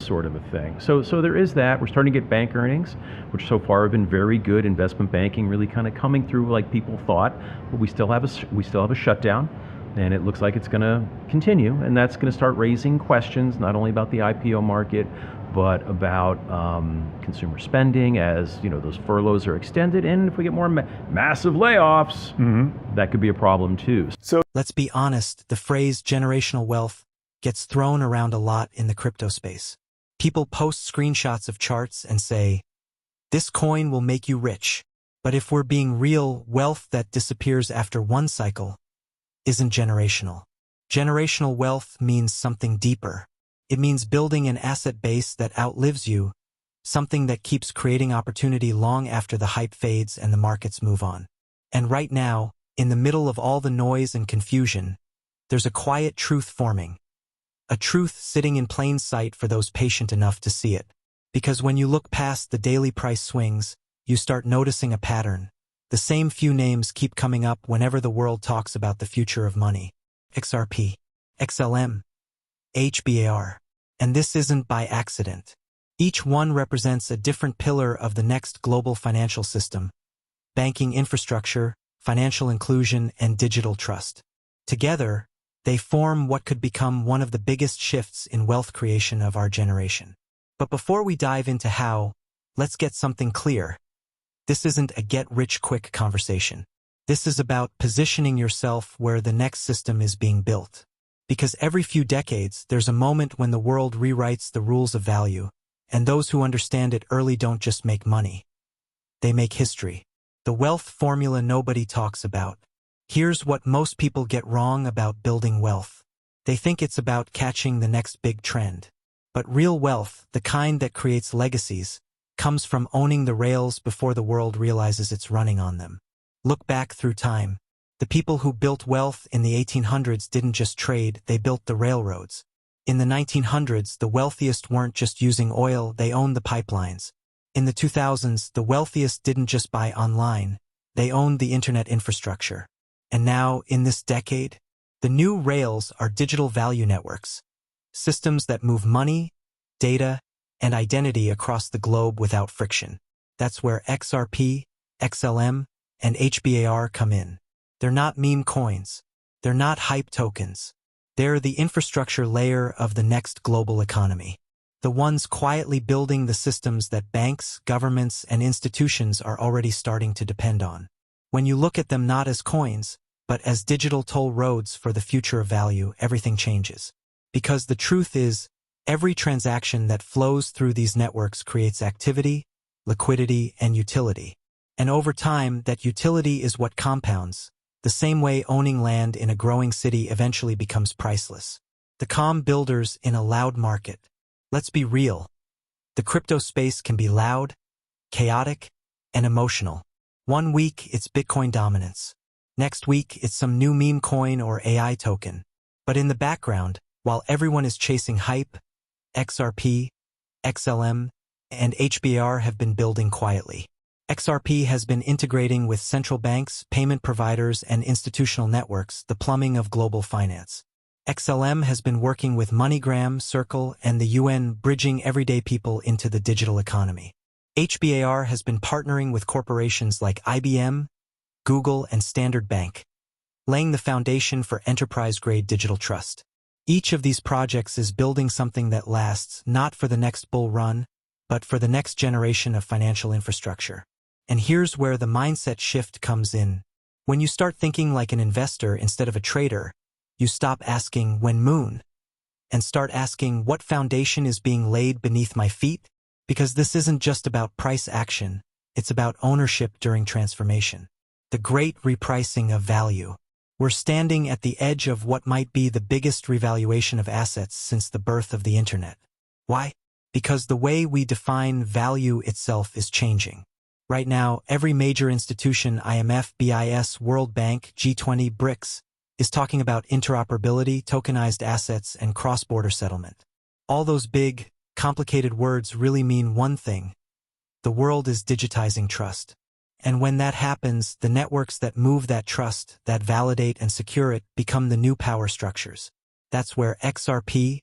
sort of a thing. So there is that. We're starting to get bank earnings, which so far have been very good. Investment banking really kind of coming through like people thought, but we still have a shutdown, and it looks like it's going to continue, and that's going to start raising questions not only about the IPO market, but about consumer spending as those furloughs are extended, and if we get more massive layoffs, that could be a problem too. So let's be honest, the phrase generational wealth gets thrown around a lot in the crypto space. People post screenshots of charts and say, this coin will make you rich. But if we're being real, wealth that disappears after one cycle isn't generational. Generational wealth means something deeper. It means building an asset base that outlives you, something that keeps creating opportunity long after the hype fades and the markets move on. And right now, in the middle of all the noise and confusion, there's a quiet truth forming. A truth sitting in plain sight for those patient enough to see it. Because when you look past the daily price swings, you start noticing a pattern. The same few names keep coming up whenever the world talks about the future of money. XRP, XLM, HBAR. And this isn't by accident. Each one represents a different pillar of the next global financial system: banking infrastructure, financial inclusion, and digital trust. Together, they form what could become one of the biggest shifts in wealth creation of our generation. But before we dive into how, let's get something clear. This isn't a get-rich-quick conversation. This is about positioning yourself where the next system is being built. Because every few decades, there's a moment when the world rewrites the rules of value, and those who understand it early don't just make money. They make history. The wealth formula nobody talks about. Here's what most people get wrong about building wealth. They think it's about catching the next big trend. But real wealth, the kind that creates legacies, comes from owning the rails before the world realizes it's running on them. Look back through time. The people who built wealth in the 1800s didn't just trade, they built the railroads. In the 1900s, the wealthiest weren't just using oil, they owned the pipelines. In the 2000s, the wealthiest didn't just buy online, they owned the internet infrastructure. And now, in this decade, the new rails are digital value networks, systems that move money, data, and identity across the globe without friction. That's where XRP, XLM, and HBAR come in. They're not meme coins. They're not hype tokens. They're the infrastructure layer of the next global economy. The ones quietly building the systems that banks, governments, and institutions are already starting to depend on. When you look at them not as coins, but as digital toll roads for the future of value, everything changes. Because the truth is, every transaction that flows through these networks creates activity, liquidity, and utility. And over time, that utility is what compounds, the same way owning land in a growing city eventually becomes priceless. The calm builders in a loud market. Let's be real. The crypto space can be loud, chaotic, and emotional. One week, it's Bitcoin dominance. Next week, it's some new meme coin or AI token. But in the background, while everyone is chasing hype, XRP, XLM, and HBAR have been building quietly. XRP has been integrating with central banks, payment providers, and institutional networks, the plumbing of global finance. XLM has been working with MoneyGram, Circle, and the UN, bridging everyday people into the digital economy. HBAR has been partnering with corporations like IBM, Google, and Standard Bank, laying the foundation for enterprise-grade digital trust. Each of these projects is building something that lasts not for the next bull run, but for the next generation of financial infrastructure. And here's where the mindset shift comes in. When you start thinking like an investor instead of a trader, you stop asking when moon, and start asking what foundation is being laid beneath my feet, because this isn't just about price action, it's about ownership during transformation. The great repricing of value. We're standing at the edge of what might be the biggest revaluation of assets since the birth of the internet. Why? Because the way we define value itself is changing. Right now, every major institution, IMF, BIS, World Bank, G20, BRICS, is talking about interoperability, tokenized assets, and cross-border settlement. All those big, complicated words really mean one thing. The world is digitizing trust. And when that happens, the networks that move that trust, that validate and secure it, become the new power structures. That's where XRP,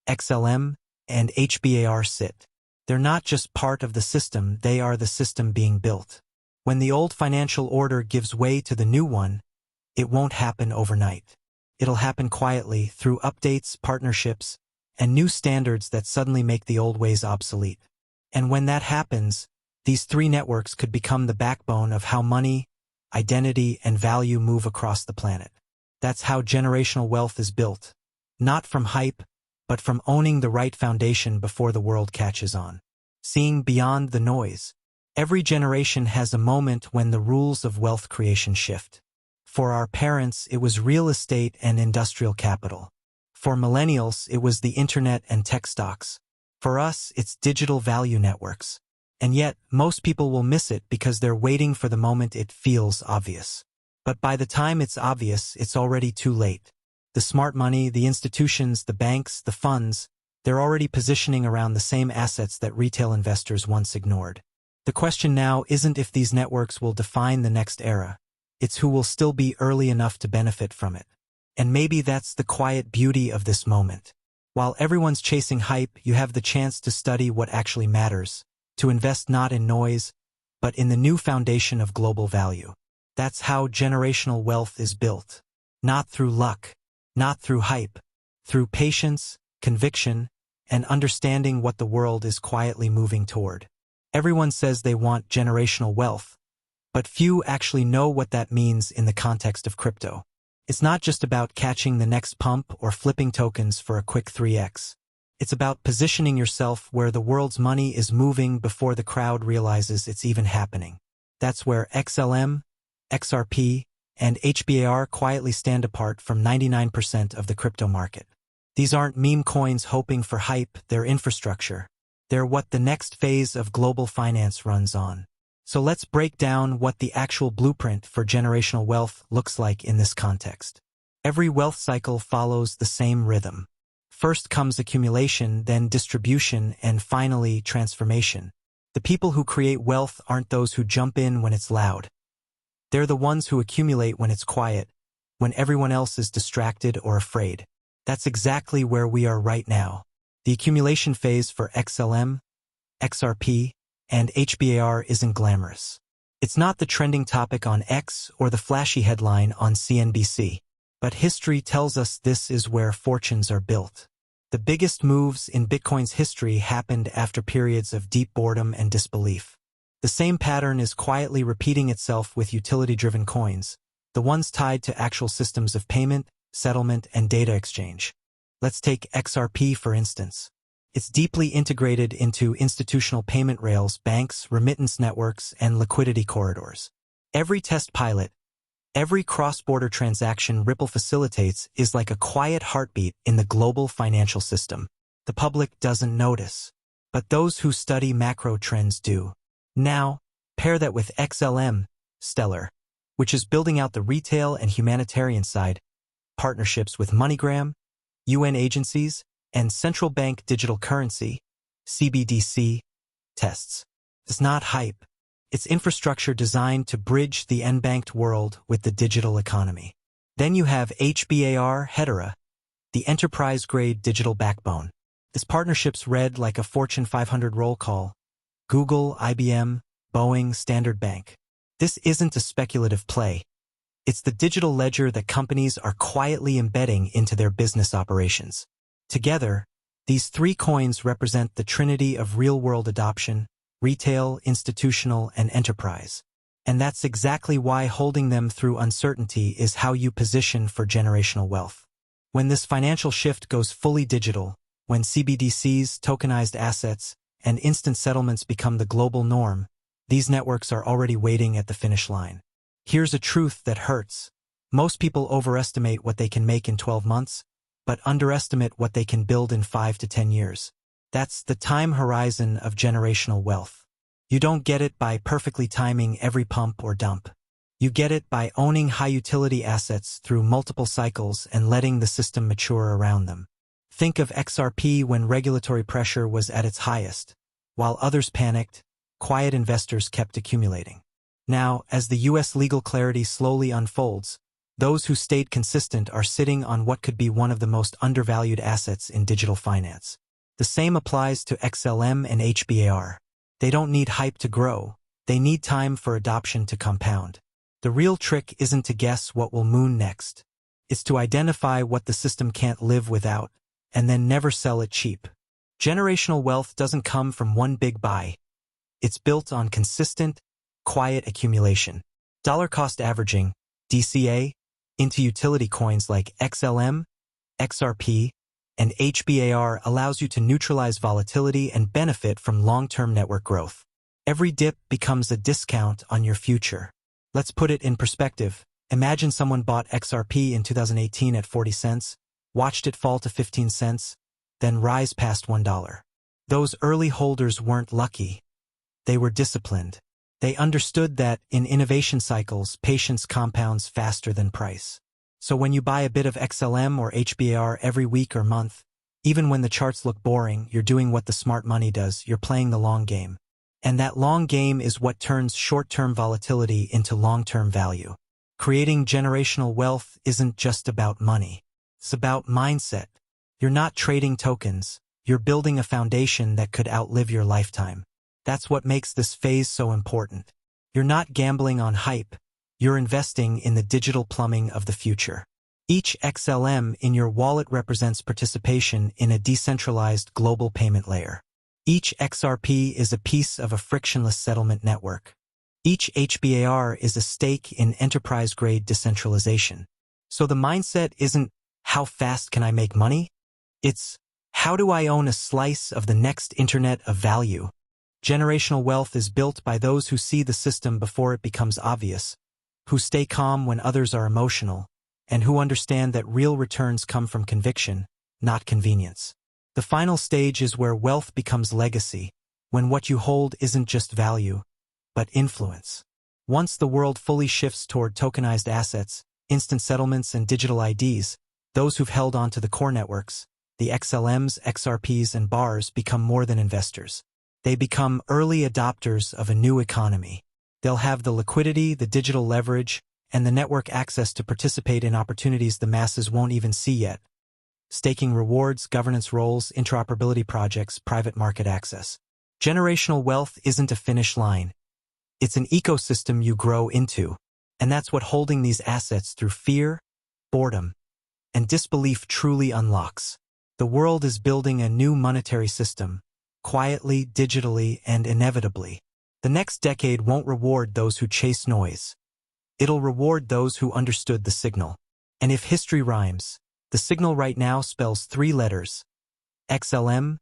XLM, and HBAR sit. They're not just part of the system, they are the system being built. When the old financial order gives way to the new one, it won't happen overnight. It'll happen quietly through updates, partnerships, and new standards that suddenly make the old ways obsolete. And when that happens, these three networks could become the backbone of how money, identity, and value move across the planet. That's how generational wealth is built. Not from hype, but from owning the right foundation before the world catches on. Seeing beyond the noise. Every generation has a moment when the rules of wealth creation shift. For our parents, it was real estate and industrial capital. For millennials, it was the internet and tech stocks. For us, it's digital value networks. And yet, most people will miss it because they're waiting for the moment it feels obvious. But by the time it's obvious, it's already too late. The smart money, the institutions, the banks, the funds, they're already positioning around the same assets that retail investors once ignored. The question now isn't if these networks will define the next era. It's who will still be early enough to benefit from it. And maybe that's the quiet beauty of this moment. While everyone's chasing hype, you have the chance to study what actually matters, to invest not in noise, but in the new foundation of global value. That's how generational wealth is built. Not through luck, not through hype, through patience, conviction, and understanding what the world is quietly moving toward. Everyone says they want generational wealth, but few actually know what that means in the context of crypto. It's not just about catching the next pump or flipping tokens for a quick 3x. It's about positioning yourself where the world's money is moving before the crowd realizes it's even happening. That's where XLM, XRP, and HBAR quietly stand apart from 99% of the crypto market. These aren't meme coins hoping for hype, they're infrastructure. They're what the next phase of global finance runs on. So let's break down what the actual blueprint for generational wealth looks like in this context. Every wealth cycle follows the same rhythm. First comes accumulation, then distribution, and finally transformation. The people who create wealth aren't those who jump in when it's loud. They're the ones who accumulate when it's quiet, when everyone else is distracted or afraid. That's exactly where we are right now. The accumulation phase for XLM, XRP, and HBAR isn't glamorous. It's not the trending topic on X or the flashy headline on CNBC. But history tells us this is where fortunes are built. The biggest moves in Bitcoin's history happened after periods of deep boredom and disbelief. The same pattern is quietly repeating itself with utility-driven coins, the ones tied to actual systems of payment, settlement, and data exchange. Let's take XRP for instance. It's deeply integrated into institutional payment rails, banks, remittance networks, and liquidity corridors. Every test pilot, every cross-border transaction Ripple facilitates is like a quiet heartbeat in the global financial system. The public doesn't notice, but those who study macro trends do. Now, pair that with XLM, Stellar, which is building out the retail and humanitarian side, partnerships with MoneyGram, UN agencies, and central bank digital currency, CBDC, tests. It's not hype. It's infrastructure designed to bridge the unbanked world with the digital economy. Then you have HBAR Hedera, the enterprise-grade digital backbone. This partnership's read like a Fortune 500 roll call. Google, IBM, Boeing, Standard Bank. This isn't a speculative play. It's the digital ledger that companies are quietly embedding into their business operations. Together, these three coins represent the trinity of real-world adoption: retail, institutional, and enterprise. And that's exactly why holding them through uncertainty is how you position for generational wealth. When this financial shift goes fully digital, when CBDCs, tokenized assets, and instant settlements become the global norm, these networks are already waiting at the finish line. Here's a truth that hurts. Most people overestimate what they can make in 12 months, but underestimate what they can build in 5 to 10 years. That's the time horizon of generational wealth. You don't get it by perfectly timing every pump or dump. You get it by owning high-utility assets through multiple cycles and letting the system mature around them. Think of XRP when regulatory pressure was at its highest. While others panicked, quiet investors kept accumulating. Now, as the US legal clarity slowly unfolds, those who stayed consistent are sitting on what could be one of the most undervalued assets in digital finance. The same applies to XLM and HBAR. They don't need hype to grow. They need time for adoption to compound. The real trick isn't to guess what will moon next. It's to identify what the system can't live without, and then never sell it cheap. Generational wealth doesn't come from one big buy. It's built on consistent, quiet accumulation. Dollar cost averaging, DCA, into utility coins like XLM, XRP, and HBAR allows you to neutralize volatility and benefit from long-term network growth. Every dip becomes a discount on your future. Let's put it in perspective. Imagine someone bought XRP in 2018 at 40 cents, watched it fall to 15 cents, then rise past $1. Those early holders weren't lucky. They were disciplined. They understood that, in innovation cycles, patience compounds faster than price. So when you buy a bit of XLM or HBAR every week or month, even when the charts look boring, you're doing what the smart money does. You're playing the long game. And that long game is what turns short-term volatility into long-term value. Creating generational wealth isn't just about money. It's about mindset. You're not trading tokens. You're building a foundation that could outlive your lifetime. That's what makes this phase so important. You're not gambling on hype. You're investing in the digital plumbing of the future. Each XLM in your wallet represents participation in a decentralized global payment layer. Each XRP is a piece of a frictionless settlement network. Each HBAR is a stake in enterprise-grade decentralization. So the mindset isn't, how fast can I make money? It's, how do I own a slice of the next internet of value? Generational wealth is built by those who see the system before it becomes obvious, who stay calm when others are emotional, and who understand that real returns come from conviction, not convenience. The final stage is where wealth becomes legacy, when what you hold isn't just value, but influence. Once the world fully shifts toward tokenized assets, instant settlements, and digital IDs, those who've held on to the core networks, the XLMs, XRPs, and BARs, become more than investors. They become early adopters of a new economy. They'll have the liquidity, the digital leverage, and the network access to participate in opportunities the masses won't even see yet. Staking rewards, governance roles, interoperability projects, private market access. Generational wealth isn't a finish line. It's an ecosystem you grow into. And that's what holding these assets through fear, boredom, and disbelief truly unlocks. The world is building a new monetary system, quietly, digitally, and inevitably. The next decade won't reward those who chase noise. It'll reward those who understood the signal. And if history rhymes, the signal right now spells 3 letters: XLM,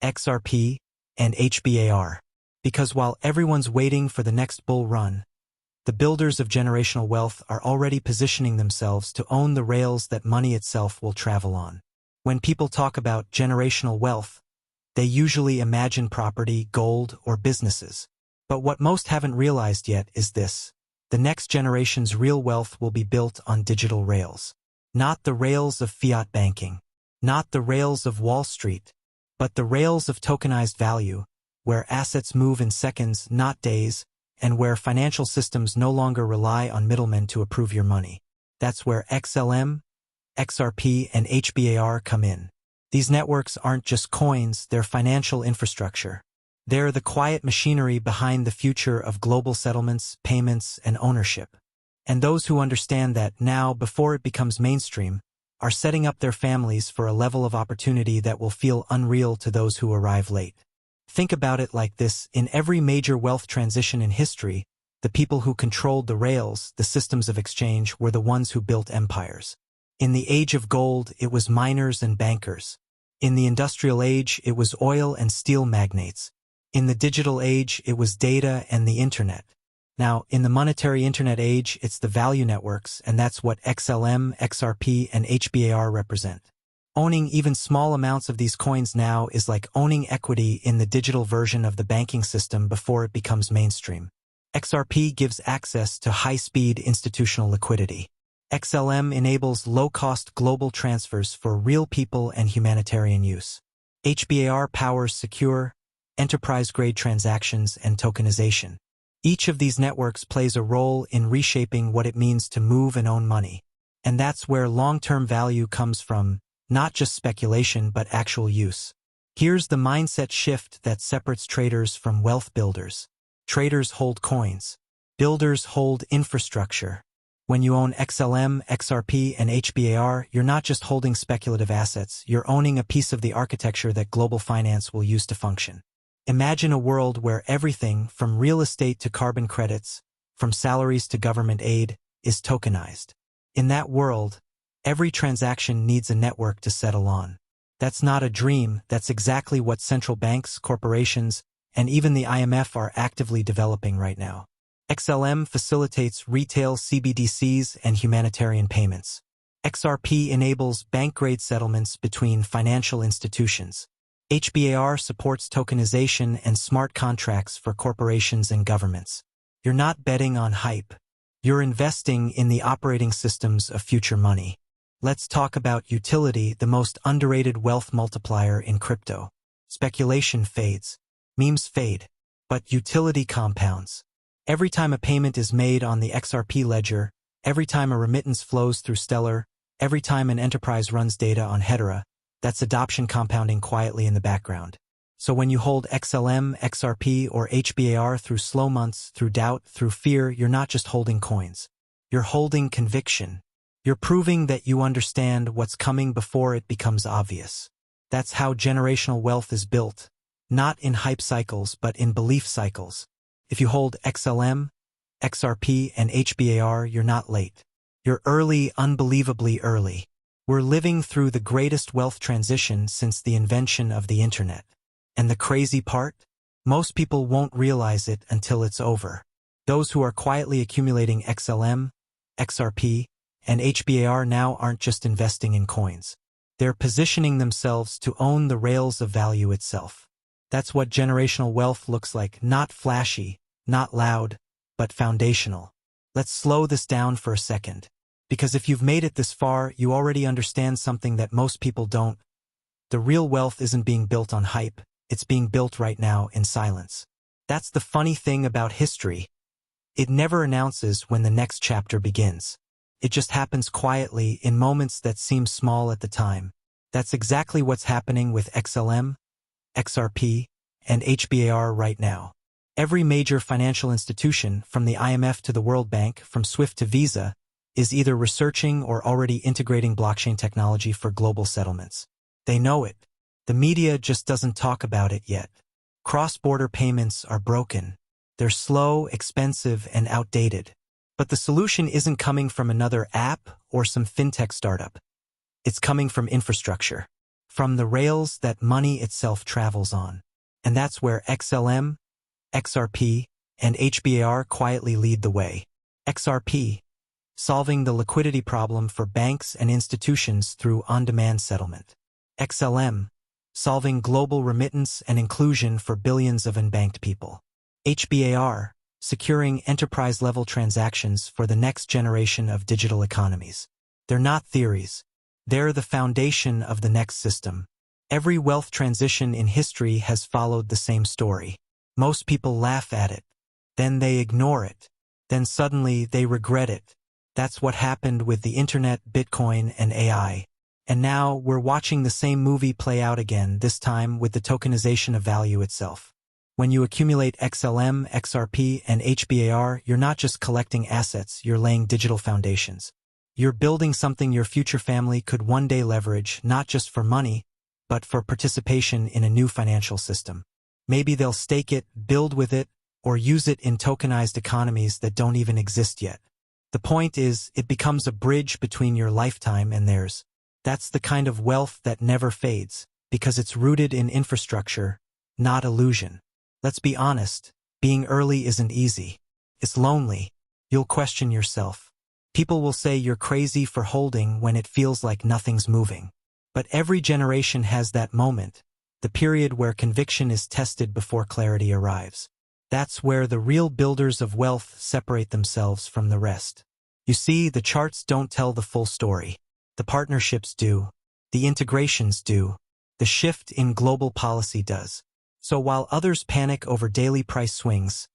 XRP, and HBAR. Because while everyone's waiting for the next bull run, the builders of generational wealth are already positioning themselves to own the rails that money itself will travel on. When people talk about generational wealth, they usually imagine property, gold, or businesses. But what most haven't realized yet is this: the next generation's real wealth will be built on digital rails. Not the rails of fiat banking, not the rails of Wall Street, but the rails of tokenized value, where assets move in seconds, not days, and where financial systems no longer rely on middlemen to approve your money. That's where XLM, XRP, and HBAR come in. These networks aren't just coins, they're financial infrastructure. They're the quiet machinery behind the future of global settlements, payments, and ownership. And those who understand that now, before it becomes mainstream, are setting up their families for a level of opportunity that will feel unreal to those who arrive late. Think about it like this: in every major wealth transition in history, the people who controlled the rails, the systems of exchange, were the ones who built empires. In the age of gold, it was miners and bankers. In the industrial age, it was oil and steel magnates. In the digital age, it was data and the internet. Now, in the monetary internet age, it's the value networks, and that's what XLM, XRP, and HBAR represent. Owning even small amounts of these coins now is like owning equity in the digital version of the banking system before it becomes mainstream. XRP gives access to high-speed institutional liquidity. XLM enables low-cost global transfers for real people and humanitarian use. HBAR powers secure, enterprise-grade transactions and tokenization. Each of these networks plays a role in reshaping what it means to move and own money. And that's where long-term value comes from, not just speculation but actual use. Here's the mindset shift that separates traders from wealth builders. Traders hold coins. Builders hold infrastructure. When you own XLM, XRP, and HBAR, you're not just holding speculative assets, you're owning a piece of the architecture that global finance will use to function. Imagine a world where everything, from real estate to carbon credits, from salaries to government aid, is tokenized. In that world, every transaction needs a network to settle on. That's not a dream, that's exactly what central banks, corporations, and even the IMF are actively developing right now. XLM facilitates retail CBDCs and humanitarian payments. XRP enables bank-grade settlements between financial institutions. HBAR supports tokenization and smart contracts for corporations and governments. You're not betting on hype. You're investing in the operating systems of future money. Let's talk about utility, the most underrated wealth multiplier in crypto. Speculation fades. Memes fade. But utility compounds. Every time a payment is made on the XRP ledger, every time a remittance flows through Stellar, every time an enterprise runs data on Hedera, that's adoption compounding quietly in the background. So when you hold XLM, XRP, or HBAR through slow months, through doubt, through fear, you're not just holding coins. You're holding conviction. You're proving that you understand what's coming before it becomes obvious. That's how generational wealth is built, not in hype cycles, but in belief cycles. If you hold XLM, XRP, and HBAR, you're not late. You're early, unbelievably early. We're living through the greatest wealth transition since the invention of the internet. And the crazy part? Most people won't realize it until it's over. Those who are quietly accumulating XLM, XRP, and HBAR now aren't just investing in coins. They're positioning themselves to own the rails of value itself. That's what generational wealth looks like, not flashy, not loud, but foundational. Let's slow this down for a second. Because if you've made it this far, you already understand something that most people don't. The real wealth isn't being built on hype, it's being built right now in silence. That's the funny thing about history. It never announces when the next chapter begins. It just happens quietly in moments that seem small at the time. That's exactly what's happening with XLM, XRP, and HBAR right now. Every major financial institution, from the IMF to the World Bank, from SWIFT to Visa, is either researching or already integrating blockchain technology for global settlements. They know it. The media just doesn't talk about it yet. Cross-border payments are broken. They're slow, expensive, and outdated. But the solution isn't coming from another app or some fintech startup. It's coming from infrastructure, from the rails that money itself travels on. And that's where XLM, XRP, and HBAR quietly lead the way. XRP, solving the liquidity problem for banks and institutions through on-demand settlement. XLM, solving global remittance and inclusion for billions of unbanked people. HBAR, securing enterprise-level transactions for the next generation of digital economies. They're not theories. They're the foundation of the next system. Every wealth transition in history has followed the same story. Most people laugh at it. Then they ignore it. Then suddenly they regret it. That's what happened with the internet, Bitcoin, and AI. And now we're watching the same movie play out again, this time with the tokenization of value itself. When you accumulate XLM, XRP, and HBAR, you're not just collecting assets, you're laying digital foundations. You're building something your future family could one day leverage, not just for money, but for participation in a new financial system. Maybe they'll stake it, build with it, or use it in tokenized economies that don't even exist yet. The point is, it becomes a bridge between your lifetime and theirs. That's the kind of wealth that never fades, because it's rooted in infrastructure, not illusion. Let's be honest, being early isn't easy. It's lonely. You'll question yourself. People will say you're crazy for holding when it feels like nothing's moving. But every generation has that moment, the period where conviction is tested before clarity arrives. That's where the real builders of wealth separate themselves from the rest. You see, the charts don't tell the full story. The partnerships do. The integrations do. The shift in global policy does. So while others panic over daily price swings,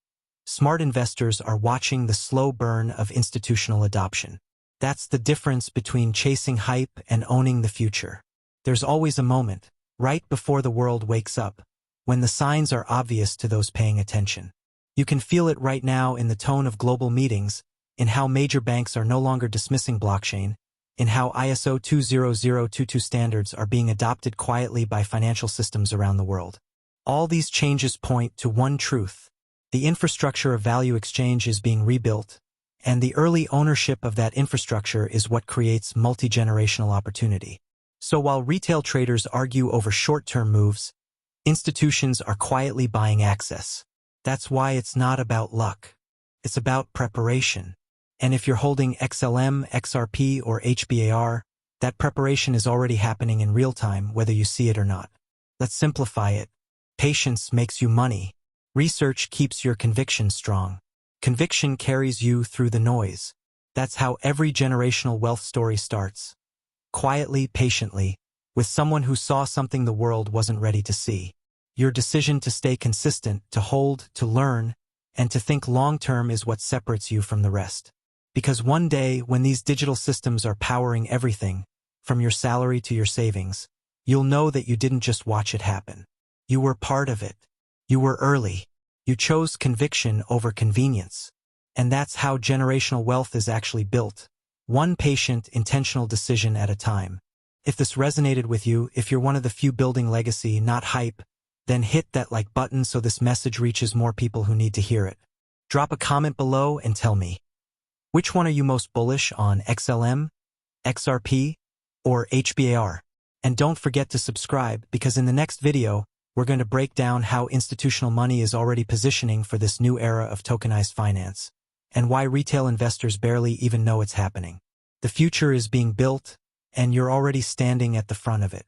smart investors are watching the slow burn of institutional adoption. That's the difference between chasing hype and owning the future. There's always a moment, right before the world wakes up, when the signs are obvious to those paying attention. You can feel it right now in the tone of global meetings, in how major banks are no longer dismissing blockchain, in how ISO 20022 standards are being adopted quietly by financial systems around the world. All these changes point to one truth. The infrastructure of value exchange is being rebuilt, and the early ownership of that infrastructure is what creates multi-generational opportunity. So while retail traders argue over short-term moves, institutions are quietly buying access. That's why it's not about luck. It's about preparation. And if you're holding XLM, XRP, or HBAR, that preparation is already happening in real time, whether you see it or not. Let's simplify it. Patience makes you money. Research keeps your conviction strong. Conviction carries you through the noise. That's how every generational wealth story starts. Quietly, patiently, with someone who saw something the world wasn't ready to see. Your decision to stay consistent, to hold, to learn, and to think long-term is what separates you from the rest. Because one day, when these digital systems are powering everything, from your salary to your savings, you'll know that you didn't just watch it happen. You were part of it. You were early. You chose conviction over convenience. And that's how generational wealth is actually built. One patient, intentional decision at a time. If this resonated with you, if you're one of the few building legacy, not hype, then hit that like button so this message reaches more people who need to hear it. Drop a comment below and tell me, which one are you most bullish on, XLM, XRP, or HBAR? And don't forget to subscribe, because in the next video, we're going to break down how institutional money is already positioning for this new era of tokenized finance, and why retail investors barely even know it's happening. The future is being built, and you're already standing at the front of it.